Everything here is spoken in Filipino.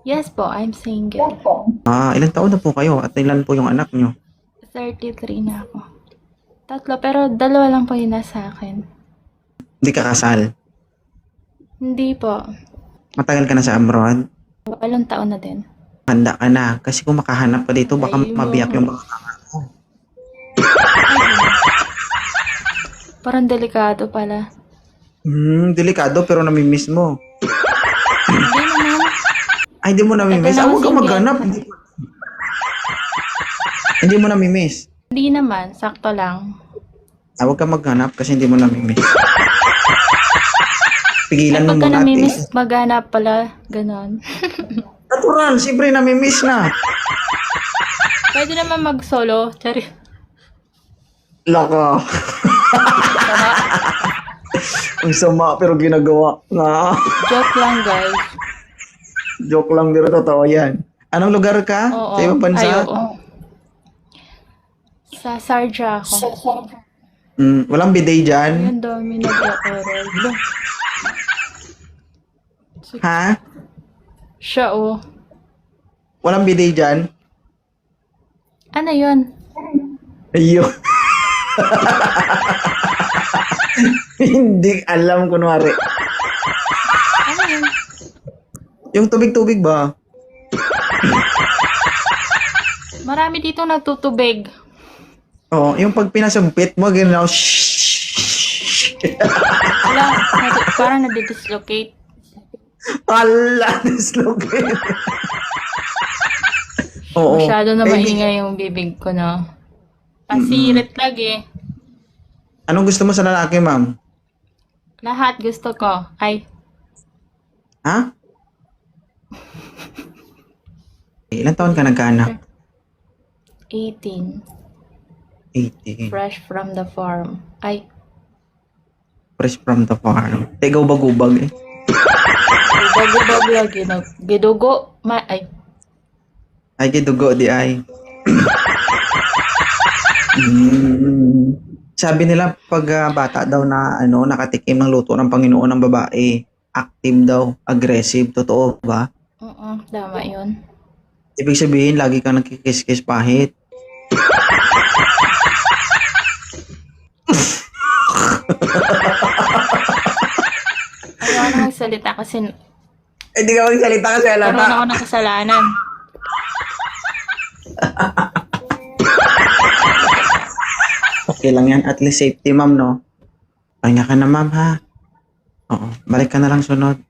Yes po, I'm single. Ilang taon na po kayo at ilan po yung anak nyo? 33 na ako. Tatlo, pero dalawa lang po yung nasa akin. Hindi ka kasal? Hindi po. Matagal ka na sa abroad? 8 taon na din. Handa ka na. Kasi kung makahanap ka dito, baka Ayun. mabiyak yung mga kamar mo. Parang delikado pala. Delikado pero namimiss mo. Hindi naman. Ay, hindi mo namimiss. Ito naman Huwag ka single. maghanap. Hindi mo namimiss. Hindi naman, sakto lang. Huwag ka maghanap kasi hindi mo namimiss. Pigilan Ay, mo pagka muna. namimiss, maghanap pala. Ganon. Natural, siyempre namimiss na. Pwede naman mag-solo. Chari. Laka. Tama. Ang sama pero ginagawa. Joke lang, guys. Joke lang, pero totoo yan. Anong lugar ka? Oo. Sa ibang bansa? Ay, oo. Sa Sarja ako. Walang bidet dyan? Ayun, dami nag-oral. Ha? Siya, oh. Walang bidet dyan? Ano yun? Ayun. Hindi alam kunwari. Ano yun? Yung tubig-tubig ba? Marami dito nagtutubig. Oo, yung pag pinasumpit mo, gano'n. Wala, parang nadidislocate. Ala, dislocate. Oo. Masyado na Eh, maingay yung bibig ko, no? Pasirit lagi. Anong gusto mo sa lalaki, ma'am? Lahat gusto ko. Ay, Ha? Ilan taon ka nagkaanak? 18. 18. Fresh from the farm. Ay, Fresh from the farm. Tegaw bagubag eh. gubag lagi. Gidugo. Ay, Ay, kidugo di ay. Sabi nila pag bata daw na nakatikim ng luto ng Panginoon ng babae, active daw, aggressive, totoo ba? tama yun. Ibig sabihin lagi kang nagkikis-kis pahit. Ayaw na magsalita kasi Hindi ka magsalita kasi karoon ako ng kasalanan. Okay lang yan, at least safety ma'am, no? Pahinga ka na ma'am ha. Oo, balik ka na lang sunod.